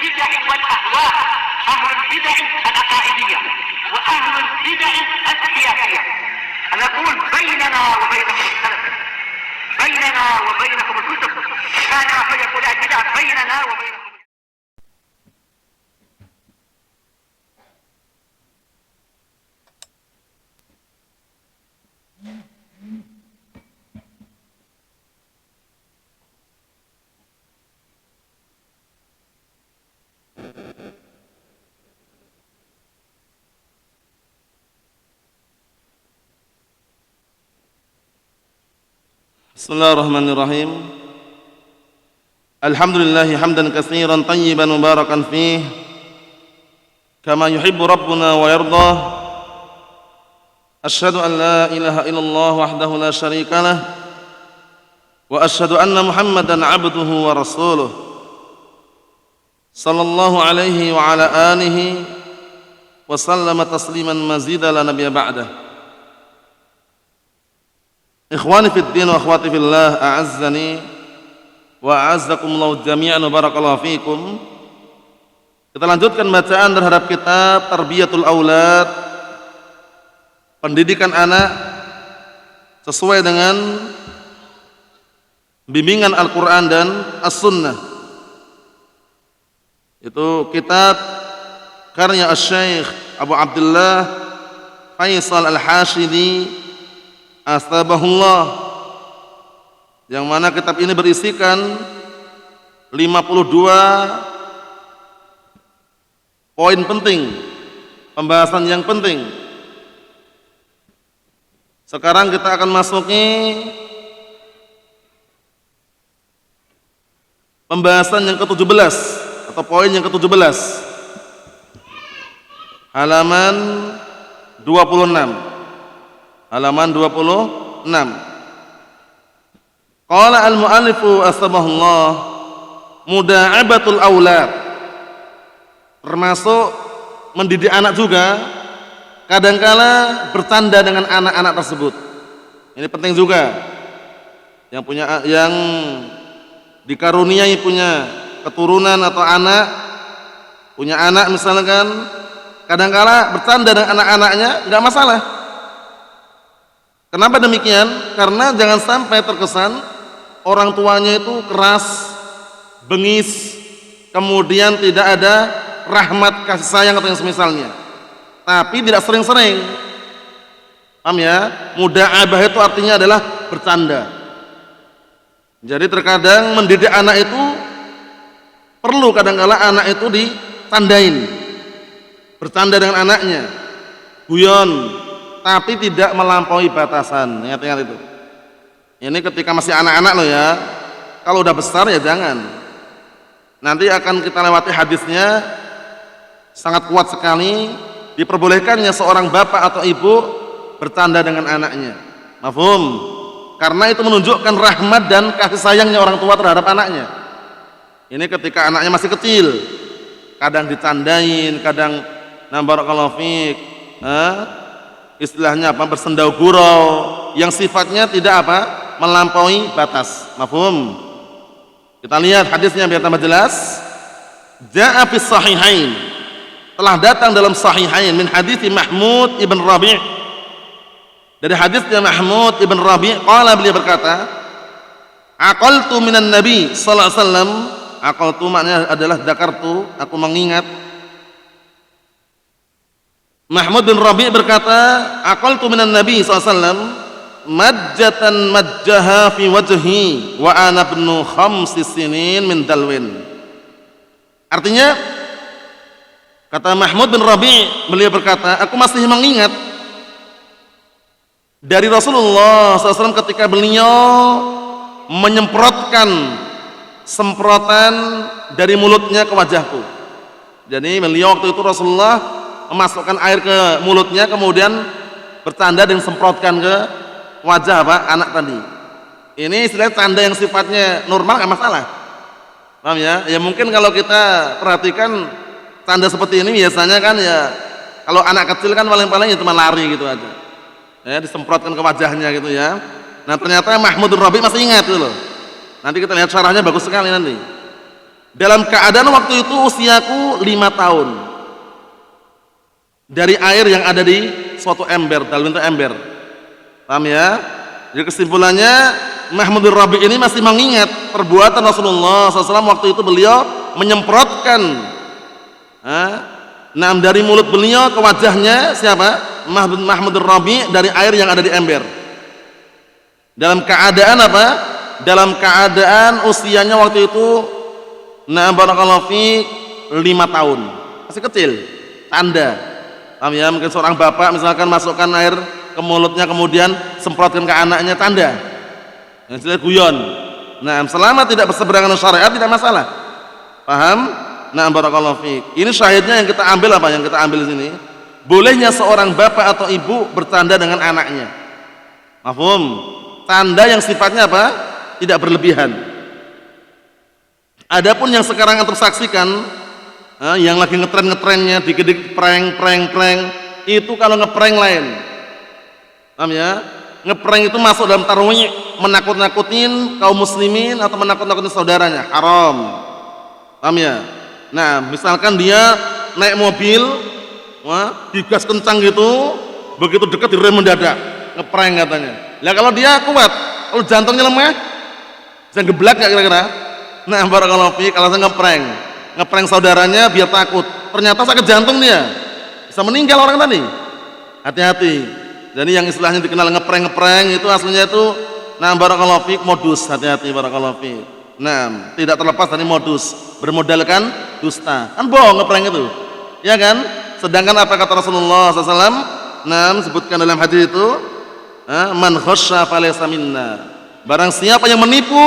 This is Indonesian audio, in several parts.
البدع والأهواء، أهل البدع العقائدية وأهل البدع السياسية. نقول بيننا وبينكم السلف، بيننا وبينكم الكتب، كان فيقول البدع بيننا وبينكم. Bismillahirrahmanirrahim. Alhamdulillah hamdan katsiran tayyiban mubarakan fih kama yuhibbu rabbuna wa yardah. Asyhadu an la ilaha illallah wahdahu la syarikalah wa asyhadu anna Muhammadan abduhu wa rasuluh sallallahu alaihi wa ala alihi wa sallama tasliman mazida la nabiyya ba'dah. Ikhwani fid din wa akhwati fillah, a'azzani wa a'azzakumullahu jami'an wa barakallahu fikum. Kita lanjutkan bacaan terhadap kitab Tarbiyatul Aulad, pendidikan anak sesuai dengan bimbingan Al-Quran dan As-Sunnah. Itu kitab karya Asy-Syaikh Abu Abdullah Faisal Al-Hashidi Astabahullah, yang mana kitab ini berisikan 52 poin penting, pembahasan yang penting. Sekarang kita akan masuki pembahasan yang ke-17 atau poin yang ke-17, halaman 26. Halaman 26. Qala al-mu'allifu asbahullah muda'abatul aulad, termasuk mendidik anak juga kadangkala bercanda dengan anak-anak tersebut. Ini penting juga. Yang dikaruniai punya keturunan atau anak, punya anak misalkan, kadangkala bercanda dengan anak-anaknya enggak masalah. Kenapa demikian? Karena jangan sampai terkesan orang tuanya itu keras, bengis, kemudian tidak ada rahmat, kasih sayang atau yang semisalnya. Tapi tidak sering-sering. Paham ya? Muda'abah itu artinya adalah bercanda. Jadi terkadang mendidik anak itu perlu kadang-kala anak itu ditandain. Bercanda dengan anaknya. Guyon, tapi tidak melampaui batasan. Ingat-ingat itu. Ini ketika masih anak-anak loh ya. Kalau udah besar ya jangan. Nanti akan kita lewati hadisnya, sangat kuat sekali diperbolehkannya seorang bapak atau ibu bercanda dengan anaknya. Mafhum? Karena itu menunjukkan rahmat dan kasih sayangnya orang tua terhadap anaknya. Ini ketika anaknya masih kecil, kadang ditandain, kadang barakallahu fiik, istilahnya apa, bersendau gurau yang sifatnya tidak apa, melampaui batas. Mafhum? Kita lihat hadisnya biar tambah jelas. Ja'a fis sahihain, telah datang dalam sahihain min hadits Mahmud ibn Rabi', dari hadisnya Mahmud ibn Rabi', qala, beliau berkata, aqaltu minan nabi sallallahu alaihi wasallam. Aqaltu maknanya adalah dzakartu, aku mengingat. Mahmud bin Rabi' berkata, aqaltu minan nabi SAW majjatan majjaha fi wajhi wa ana ibnu 5 sinin min dalwin. Artinya, kata Mahmud bin Rabi', beliau berkata, aku masih mengingat dari Rasulullah SAW ketika beliau menyemprotkan semprotan dari mulutnya ke wajahku. Jadi beliau waktu itu Rasulullah memasukkan air ke mulutnya, kemudian bercanda dan semprotkan ke wajah apa, anak tadi. Ini istilah canda yang sifatnya normal, nggak masalah. Paham ya? Ya mungkin kalau kita perhatikan canda seperti ini biasanya kan ya, kalau anak kecil kan paling-paling ya cuma lari gitu aja. Ya, disemprotkan ke wajahnya gitu ya. Nah ternyata Mahmud bin Rabi' masih ingat gitu loh. Nanti kita lihat syarahnya bagus sekali nanti. dalam keadaan waktu itu usiaku 5 tahun, dari air yang ada di suatu ember, dalam bentuk ember. Paham ya? Jadi kesimpulannya Mahmudur Rabi ini masih mengingat perbuatan Rasulullah SAW waktu itu beliau menyemprotkan dari mulut beliau ke wajahnya siapa? Mahmudur Rabi dari air yang ada di ember. Dalam keadaan apa? Dalam keadaan usianya waktu itu barakallahu fi 5 tahun. Masih kecil, tanda. Paham ya? Mungkin seorang bapak misalkan masukkan air ke mulutnya kemudian semprotkan ke anaknya, tanda. Yang istilah guyon. Selama tidak berseberangan dengan syariat tidak masalah. Paham? Barakallahu fi. Ini syahidnya yang kita ambil apa? Yang kita ambil di sini, bolehnya seorang bapak atau ibu bertanda dengan anaknya. Mafhum? Tanda yang sifatnya apa? Tidak berlebihan. Adapun yang sekarang antum saksikan, yang lagi ngetren-ngetrennya, dikit-dikit prank, itu kalau ngeprank lain. Paham ya? Ngeprank itu masuk dalam tarwih, menakut-nakutin kaum muslimin atau menakut-nakutin saudaranya, haram. Paham ya? Misalkan dia naik mobil, digas kencang gitu, begitu dekat direm mendadak, ngeprank katanya. Lah kalau dia kuat, kalau jantungnya lemah, bisa geblak nggak kira-kira? Barakallahu fi, kalau saya ngeprank saudaranya biar takut, ternyata sakit jantung dia, bisa meninggal orang tadi. Hati-hati. Jadi yang istilahnya dikenal ngeprank itu aslinya itu barakallahu fi modus, hati-hati barakallahu fi. Tidak terlepas dari modus, bermodalkan dusta. Kan bohong ngeprank itu. Ya kan? Sedangkan apa kata Rasulullah SAW? Sebutkan dalam hadis itu, man khasya falaysa minna. Barang siapa yang menipu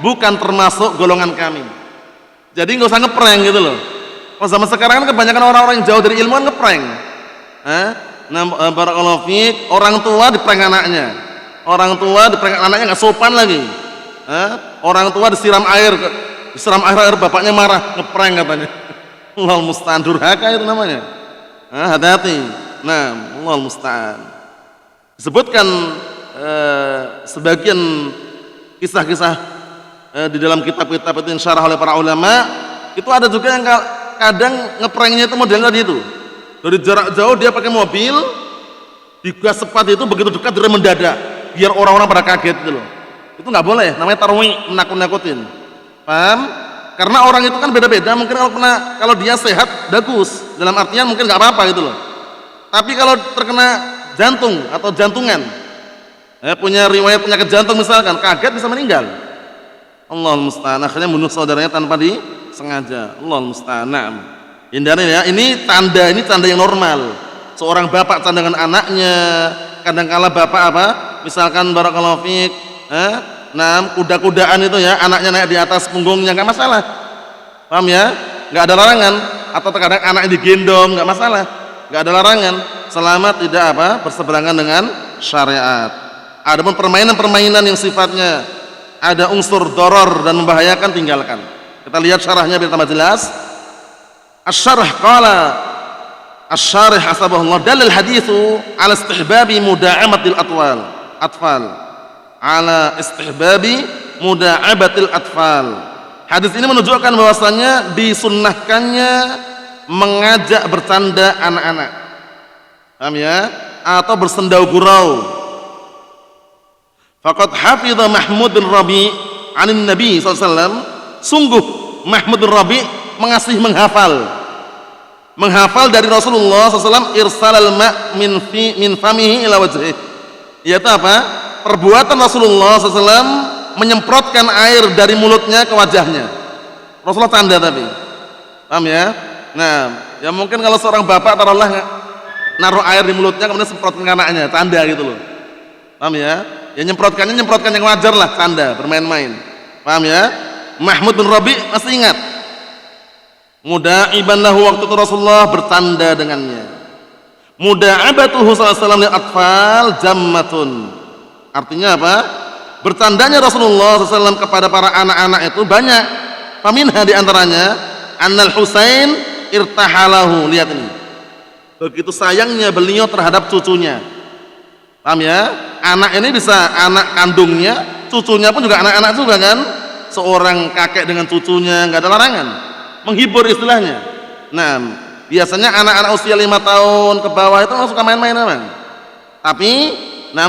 bukan termasuk golongan kami. Jadi nggak usah ngeprank gitu loh. Kalau zaman sekarang kan kebanyakan orang-orang yang jauh dari ilmu kan ngeprank. Barakallahu fiik, orang tua diprank anaknya. Orang tua diprank anaknya nggak sopan lagi. Orang tua disiram air bapaknya marah, ngeprank katanya. Allah musta'an, durhaka itu namanya. Hati-hati. Allah musta'an. Disebutkan sebagian kisah-kisah di dalam kitab-kitab itu yang syarah oleh para ulama, itu ada juga yang kadang ngepranknya itu modelnya tadi itu. Dari jarak jauh dia pakai mobil, digas cepat itu begitu dekat dia mendadak, biar orang-orang pada kaget gitu loh. Itu nggak boleh, namanya tarwih, menakut-nakutin. Paham? Karena orang itu kan beda-beda, mungkin kalau dia sehat bagus, dalam artian mungkin nggak apa-apa gitu loh. Tapi kalau terkena jantung atau jantungan, punya riwayat penyakit jantung misalkan, kaget bisa meninggal. Allahul musta'an, akhirnya bunuh saudaranya tanpa disengaja. Allahul musta'an. Hindari ya, ini tanda yang normal. Seorang bapak tanda dengan anaknya, kadang-kala bapak apa? Misalkan barakallahu fiik, kuda-kudaan itu ya, anaknya naik di atas punggungnya, nggak masalah. Paham ya? Nggak ada larangan. Atau terkadang anaknya digendong, nggak masalah. Nggak ada larangan, selama tidak berseberangan dengan syariat. Adapun permainan-permainan yang sifatnya ada unsur doror dan membahayakan, tinggalkan. Kita lihat syarahnya biar tambah jelas. Asy-syarh qala asy-syarih hasabahullah dalal haditsu ala istihbabi muda'amatil atfal ala istihbabi muda'abatil atfal. Hadis ini menunjukkan bahwasannya disunnahkannya mengajak bercanda anak-anak. Paham ya? Atau bersendau gurau. Faqad hafidha Mahmud bin Rabi' 'anin Nabi sallallahu alaihi wasallam. Sungguh Mahmud bin Rabi' menghafal dari Rasulullah SAW irsalal ma' min famihi ila wajhihi. Yaitu apa? Perbuatan Rasulullah SAW menyemprotkan air dari mulutnya ke wajahnya. Rasulullah tanda tapi. Paham ya? Ya mungkin kalau seorang bapak taruhlah naruh air di mulutnya kemudian semprotkan ke anaknya, tanda gitu loh. Paham ya? Ya nyemprotkan yang wajar lah, tanda, bermain-main. Paham ya? Mahmud bin Rabi' masih ingat. Muda'iban lahu, waktu itu Rasulullah bertanda dengannya. Muda'abatuhu sallallahu alaihi wasallam lil atfal jammatun. Artinya apa? Bertandanya Rasulullah SAW kepada para anak-anak itu banyak. Faminha di antaranya annal Husain irtahalahu. Lihat ini. Begitu sayangnya beliau terhadap cucunya. Paham ya? Anak ini bisa anak kandungnya, cucunya pun juga anak-anak juga kan? seorang kakek dengan cucunya, nggak ada larangan. Menghibur istilahnya. Nah, biasanya anak-anak usia 5 tahun ke bawah itu suka main-main memang. Tapi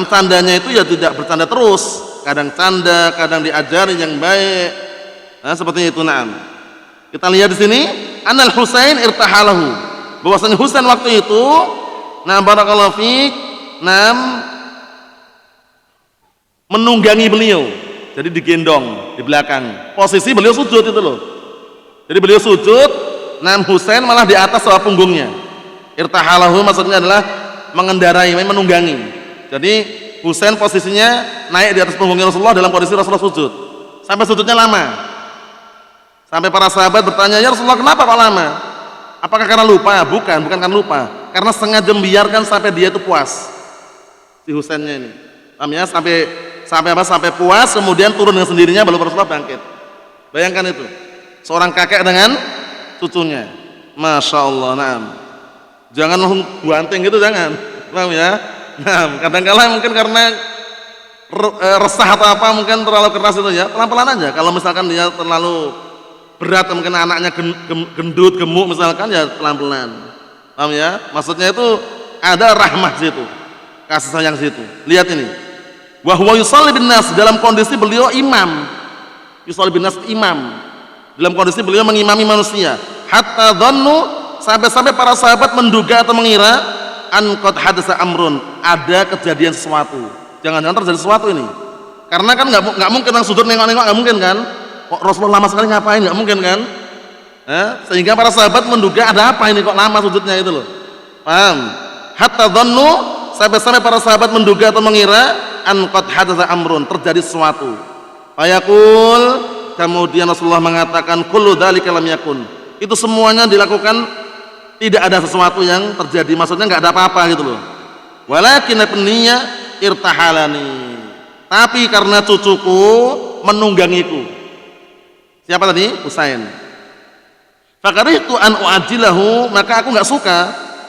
candanya itu ya tidak bercanda terus. Kadang canda, kadang diajari yang baik. Nah, seperti itu. Kita lihat di sini, Anal Husain irtahalahu. Bahwasanya Husain waktu itu, barakallahu fiik, menunggangi beliau. Jadi digendong di belakang. Posisi beliau sujud itu loh. Jadi beliau sujud, Husain malah di atas bawah punggungnya. Irtahalahu maksudnya adalah mengendarai, menunggangi. Jadi Husain posisinya naik di atas punggungnya Rasulullah dalam kondisi Rasulullah sujud. Sampai sujudnya lama. Sampai para sahabat bertanya, "Ya Rasulullah, kenapa kok lama?" Apakah karena lupa? Bukan karena lupa. Karena sengaja membiarkan sampai dia itu puas. Si Husainnya ini. Paham ya? Sampai puas, kemudian turun dengan sendirinya baru Rasulullah bangkit. Bayangkan itu. Seorang kakek dengan cucunya. Masya Allah. Jangan langsung banting gitu, jangan. Paham ya? Kadang-kala mungkin karena resah atau apa, mungkin terlalu keras itu ya. Pelan-pelan aja. Kalau misalkan dia terlalu berat, mungkin anaknya gendut, gemuk misalkan, ya pelan-pelan. Paham ya? Maksudnya itu ada rahmah situ, kasih sayang situ. Lihat ini. Wa huwa yusalli bin nas, dalam kondisi beliau imam. Yusalli bin nas, imam. Dalam kondisi beliau mengimami manusia. Hatta dhannu, sampai-sampai para sahabat menduga atau mengira an qad hadatsa amrun, ada kejadian sesuatu. Jangan-jangan terjadi sesuatu ini. Karena kan enggak mungkin nang sujud nengok-nengok, enggak mungkin kan? Kok Rasulullah lama sekali ngapain? Enggak mungkin kan? Sehingga para sahabat menduga ada apa ini kok lama sujudnya itu loh. Paham? Hatta dhannu, sampai-sampai para sahabat menduga atau mengira an qad hadatsa amrun, terjadi sesuatu. Fayaqul, kemudian Rasulullah mengatakan kullu dzalika lam yakun. Itu semuanya dilakukan tidak ada sesuatu yang terjadi, maksudnya enggak ada apa-apa gitu loh. Walakin ibniya irtahalani. Tapi karena cucuku menunggangiku. Siapa tadi? Husain. Fakarihtu an u'ajilahu, maka aku enggak suka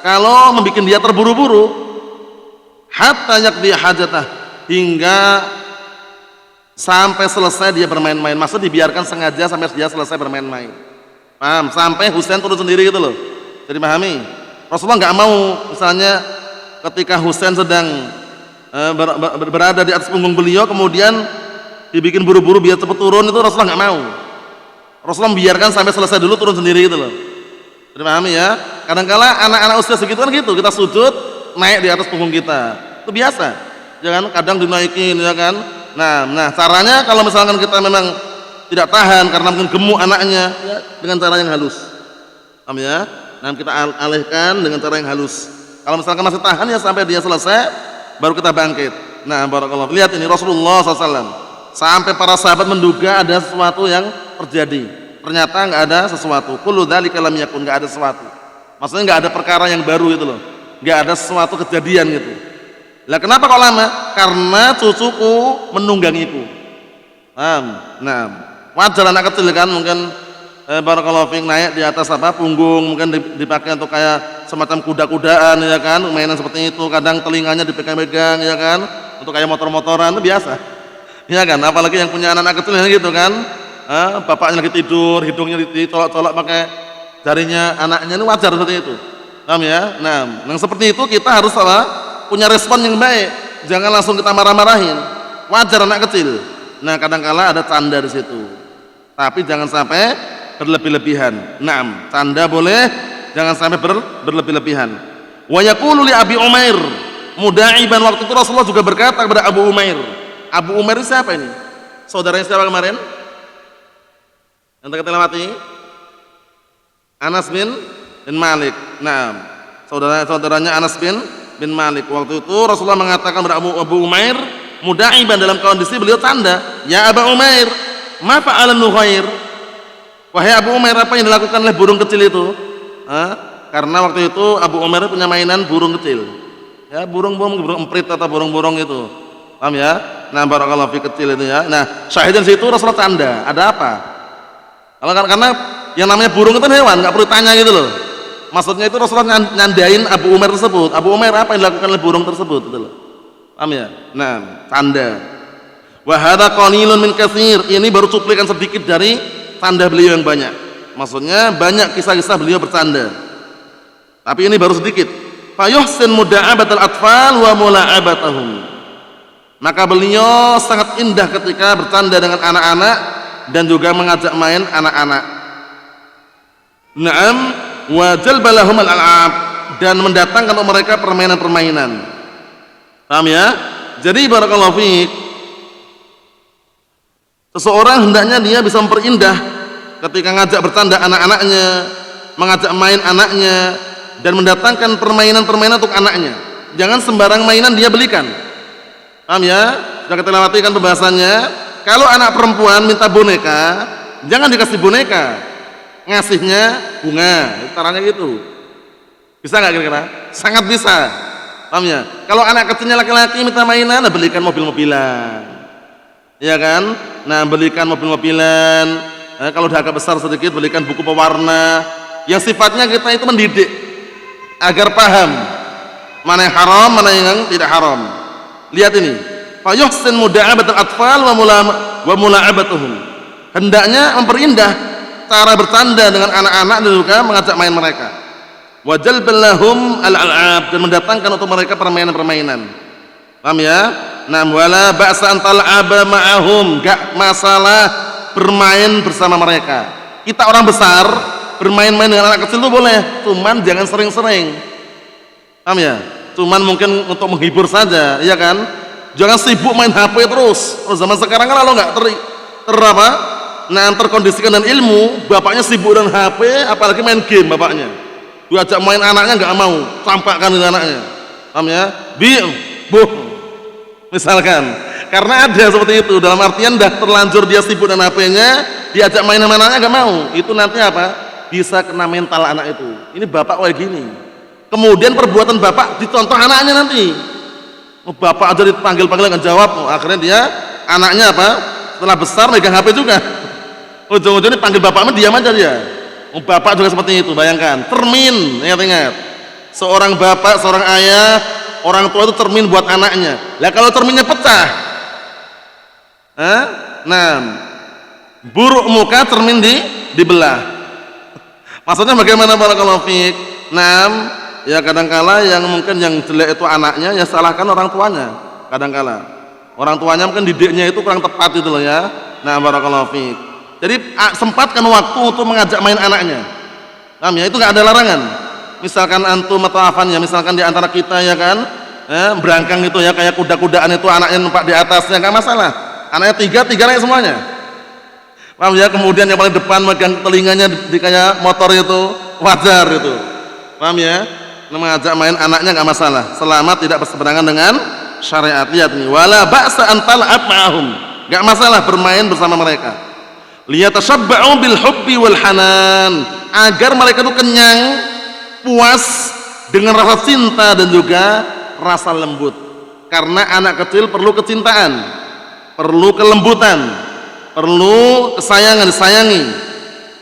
kalau membuat dia terburu-buru. Hatta yaqdi hajatah, hingga sampai selesai dia bermain-main. Maksud dibiarkan sengaja sampai dia selesai bermain-main. Paham? Sampai Husain turun sendiri gitu loh. Jadi pahami. Rasulullah enggak mau misalnya ketika Husain sedang berada di atas punggung beliau kemudian dibikin buru-buru biar cepat turun, itu Rasulullah enggak mau. Rasulullah membiarkan sampai selesai dulu, turun sendiri gitu loh. Jadi pahami ya. Kadang-kala anak-anak usia segitu kan gitu, kita sujud naik di atas punggung kita. Itu biasa. Jangan kadang dinaikin ya kan. Nah, caranya kalau misalkan kita memang tidak tahan karena mungkin gemuk anaknya, ya, dengan cara yang halus. Paham ya? Nah, kita alihkan dengan cara yang halus. Kalau misalkan masih tahan ya sampai dia selesai baru kita bangkit. Nah, barakallah. Lihat ini Rasulullah SAW sampai para sahabat menduga ada sesuatu yang terjadi. Ternyata enggak ada sesuatu. Kullu dzalika lam yakun, enggak ada sesuatu. Maksudnya enggak ada perkara yang baru gitu loh. Enggak ada sesuatu kejadian gitu. Lah kenapa kok lama? Karena cucuku menunggangiku. Paham? Nah, wajar anak kecil kan mungkin barakallahu fiik naik di atas punggung, mungkin dipakai untuk kayak semacam kuda-kudaan ya kan, mainan seperti itu. Kadang telinganya dipegang-pegang ya kan, untuk kayak motor-motoran, itu biasa. Ya kan, apalagi yang punya anak-anak kecil gitu kan. Bapaknya lagi tidur, hidungnya dicolok-colok pakai jarinya anaknya, ini wajar seperti itu. Paham ya? Nah, yang seperti itu kita harus punya respon yang baik. Jangan langsung kita marah-marahin. Wajar anak kecil. Nah, kadang-kala ada canda di situ. Tapi jangan sampai berlebih-lebihan. Naam, canda boleh, jangan sampai berlebih-lebihan. Wa yaqulu li Abi Umair, muda'iban, waktu itu Rasulullah juga berkata kepada Abu Umair. Abu Umair siapa ini? Saudaranya siapa kemarin? Yang kita lewati? Anas bin Malik. Nah, saudaranya Anas bin Malik. Waktu itu Rasulullah mengatakan kepada Abu Umair, muda'iban, dalam kondisi beliau canda, ya Abu Umair, ma fa'alan Nughair. Wahai Abu Umair, apa yang dilakukan oleh burung kecil itu? Karena waktu itu Abu Umair punya mainan burung kecil. Ya, burung emprit atau burung-burung itu. Paham ya? Nah, barakallahu fi, kecil itu ya. Nah, syahidin situ Rasulullah canda. Ada apa? Karena yang namanya burung itu hewan, nggak perlu tanya gitu loh. Maksudnya itu Rasulullah nyandain Abu Umair tersebut. Abu Umair, apa yang dilakukan oleh burung tersebut gitu loh. Paham ya? Nah, canda. Wa hadza qalilun min katsir. Ini baru cuplikan sedikit dari tanda beliau yang banyak. Maksudnya banyak kisah-kisah beliau bercanda. Tapi ini baru sedikit. Fa yuhsin muda'abatal atfal wa mula'abatahum. Maka beliau sangat indah ketika bercanda dengan anak-anak dan juga mengajak main anak-anak. Naam wa jalbalahum al-al'ab, dan mendatangkan untuk mereka permainan-permainan. Paham ya? Jadi barakallahu fiik, seseorang hendaknya dia bisa memperindah ketika ngajak bercanda anak-anaknya, mengajak main anaknya, dan mendatangkan permainan-permainan untuk anaknya. Jangan sembarang mainan dia belikan. Paham ya? Sudah kita lewati kan pembahasannya. Kalau anak perempuan minta boneka, jangan dikasih boneka, ngasihnya bunga. Caranya gitu. Bisa nggak kira-kira? Sangat bisa. Paham ya? Kalau anak kecilnya laki-laki minta mainan, nah belikan mobil-mobilan. Ya kan? Nah, belikan mobil-mobilan. Nah, kalau udah agak besar sedikit, belikan buku pewarna. Yang sifatnya kita itu mendidik agar paham mana yang haram, mana yang tidak haram. Lihat ini. Fa yuhsin muda'abatul atfal wa mula'abatuhum. Hendaknya memperindah cara bercanda dengan anak-anak dan juga mengajak main mereka. Wa jalbalahum al-al'ab, dan mendatangkan untuk mereka permainan-permainan. Paham ya? Nah, wala ba'sa an tal'aba ma'ahum, enggak masalah bermain bersama mereka. Kita orang besar bermain-main dengan anak kecil itu boleh, cuman jangan sering-sering. Paham ya? Cuman mungkin untuk menghibur saja, iya kan? Jangan sibuk main HP terus. Oh, zaman sekarang kan kalau enggak terkondisikan dengan ilmu, bapaknya sibuk dengan HP, apalagi main game bapaknya. Diajak main anaknya enggak mau, campakkan dengan anaknya. Paham ya? Misalkan, karena ada seperti itu, dalam artian dah terlanjur dia sibuk dengan HP-nya, diajak main sama anaknya enggak mau. Itu nanti apa? Bisa kena mental anak itu. Ini bapak kayak gini. Kemudian perbuatan bapak dicontoh anaknya nanti. Oh, bapak aja dipanggil-panggil nggak jawab. Oh, akhirnya dia anaknya apa? Setelah besar megang HP juga. Ujung-ujungnya panggil bapaknya diam aja dia. Oh, bapak juga seperti itu. Bayangkan, cermin. Ingat-ingat. Seorang bapak, seorang ayah, orang tua itu cermin buat anaknya. Lah kalau cerminnya pecah, nah, buruk muka cermin dibelah. Maksudnya bagaimana barakallahu fiik? Nah, ya kadangkala yang mungkin yang jelek itu anaknya, ya salahkan orang tuanya. Kadangkala orang tuanya mungkin didiknya itu kurang tepat itu loh ya. Nah, barakallahu fiik. Jadi sempatkan waktu untuk mengajak main anaknya. Paham ya? Itu enggak ada larangan. Misalkan antum atau afannya, misalkan di antara kita ya kan, berangkang itu ya kayak kuda-kudaan itu anaknya numpak di atasnya, enggak masalah. Anaknya tiga naik semuanya. Paham ya? Kemudian yang paling depan megang telinganya di kayak motor itu, wajar itu. Paham ya? Mengajak main anaknya enggak masalah, selama tidak berseberangan dengan syariat. Lihat nih, wala ba'sa an tal'ab ma'ahum. Enggak masalah bermain bersama mereka. Liyatashabba'u bil hubbi wal hanan, agar mereka itu kenyang, puas dengan rasa cinta dan juga rasa lembut. Karena anak kecil perlu kecintaan, perlu kelembutan, perlu kesayangan, disayangi.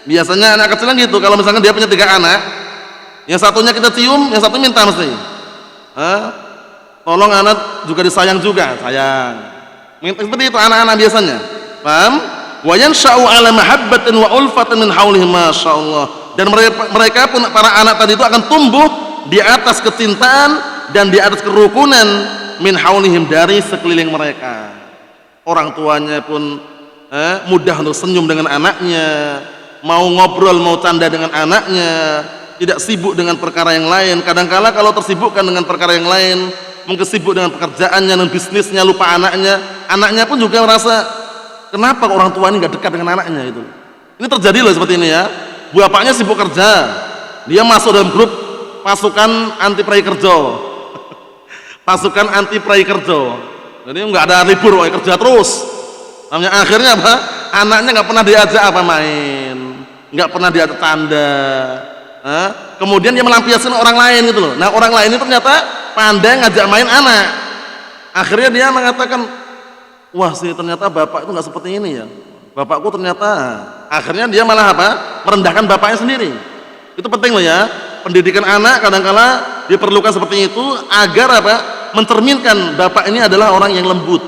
Biasanya anak kecil kan gitu, kalau misalkan dia punya 3 anak, yang satunya kita cium, yang satu minta mesti. Tolong anak juga disayang juga, sayang. Seperti itu anak-anak biasanya. Paham? Wa yansha'u 'ala mahabbatin wa ulfatin min haulihim, masyaallah. Dan mereka pun para anak tadi itu akan tumbuh di atas kecintaan dan di atas kerukunan min haulihim, dari sekeliling mereka. Orang tuanya pun mudah untuk senyum dengan anaknya, mau ngobrol, mau canda dengan anaknya, tidak sibuk dengan perkara yang lain. Kadangkala kalau tersibukkan dengan perkara yang lain, mungkin sibuk dengan pekerjaannya dan bisnisnya, lupa anaknya. Anaknya pun juga merasa, kenapa orang tua ini nggak dekat dengan anaknya itu. Ini terjadi loh seperti ini ya. Bapaknya sibuk kerja, dia masuk dalam grup pasukan anti prakerja. Pasukan anti prakerja. Jadi nggak ada libur, kerja terus. Namanya akhirnya apa? Anaknya nggak pernah diajak apa main, nggak pernah diajak tanda. Kemudian dia melampiaskan orang lain gitu loh. Nah, orang lain itu ternyata pandai ngajak main anak. Akhirnya dia mengatakan, wah sih ternyata bapak itu nggak seperti ini ya. Bapakku ternyata, akhirnya dia malah apa? Merendahkan bapaknya sendiri. Itu penting loh ya. Pendidikan anak kadangkala diperlukan seperti itu agar apa? Mencerminkan bapak ini adalah orang yang lembut,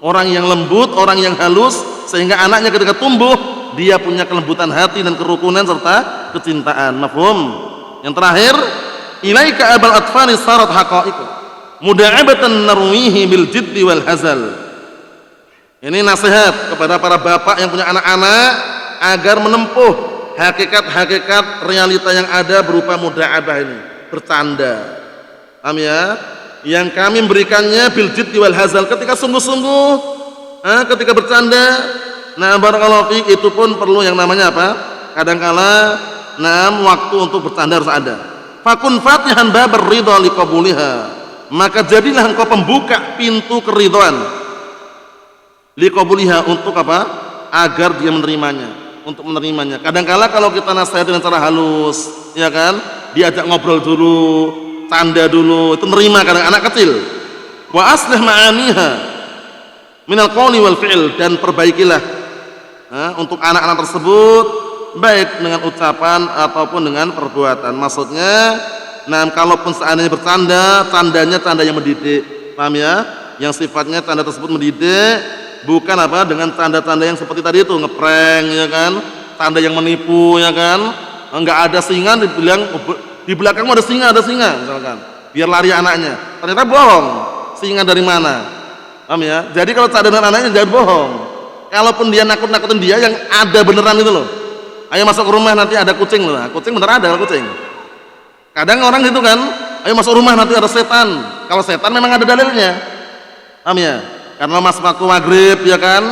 orang yang lembut, orang yang halus, sehingga anaknya ketika tumbuh dia punya kelembutan hati dan kerukunan serta kecintaan. Mafhum? Yang terakhir, ilaika abal atfani sarat haqaiq muda'abatan narwihi bil jiddi wal hazal. Ini nasihat kepada para bapak yang punya anak-anak agar menempuh hakikat-hakikat realita yang ada berupa muda'abah ini, bercanda. Paham ya? Yang kami memberikannya bil jiddi wal hazal, ketika sungguh-sungguh, ketika bercanda. Nah, barakallahu fiik, itu pun perlu yang namanya apa? Kadangkala waktu untuk bercanda harus ada. Fakun fatihan babar ridha liqabuliha, maka jadilah engkau pembuka pintu keridhaan liqabuliha, untuk apa? Agar dia menerimanya, untuk menerimanya. Kadangkala kalau kita nasihat dengan cara halus, ya kan? Diajak ngobrol dulu, canda dulu, itu nerima kadang anak kecil. Wa aslih ma'aniha minal qawli wal fi'l, dan perbaikilah untuk anak-anak tersebut baik dengan ucapan ataupun dengan perbuatan. Maksudnya, kalaupun seandainya bercanda, candanya canda yang mendidik, paham ya? Yang sifatnya canda tersebut mendidik, bukan apa dengan canda-canda yang seperti tadi itu, ngeprank, ya kan? Canda yang menipu, ya kan? Enggak ada singa, dibilang di belakangmu ada singa misalkan, biar lari anaknya. Ternyata bohong, singa dari mana? Paham ya? Jadi kalau canda dengan anaknya jangan bohong. Kalaupun dia nakut-nakutin dia, yang ada beneran itu loh. Ayo masuk ke rumah, nanti ada kucing loh. Nah, kucing bener ada kucing. Kadang orang gitu kan, ayo masuk rumah, nanti ada setan. Kalau setan memang ada dalilnya. Paham ya? Karena mas waktu maghrib, ya kan?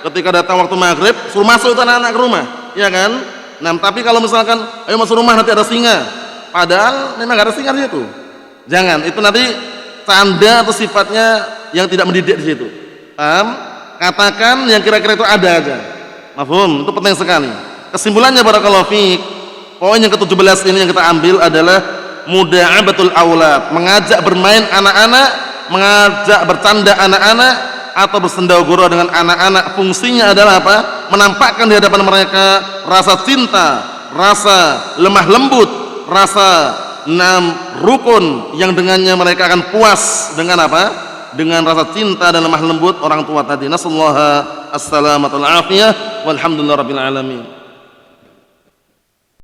Ketika datang waktu maghrib, suruh masuk itu anak-anak ke rumah, ya kan? Tapi kalau misalkan ayo masuk rumah, nanti ada singa. Padahal memang gak ada singa di situ. Jangan, itu nanti canda atau sifatnya yang tidak mendidik di situ. Paham? Katakan yang kira-kira itu ada aja. Mafhum? Itu penting sekali. Kesimpulannya barakallahu fiik, poin yang ke-17 ini yang kita ambil adalah muda'abatul aulad, mengajak bermain anak-anak, mengajak bercanda anak-anak atau bersendau-gurau dengan anak-anak. Fungsinya adalah apa? Menampakkan di hadapan mereka rasa cinta, rasa lemah lembut, rasa rukun yang dengannya mereka akan puas dengan apa? Dengan rasa cinta dan lemah lembut orang tua tadi. Nasallaha as-salamatul afiyah walhamdulillahirabbil alamin.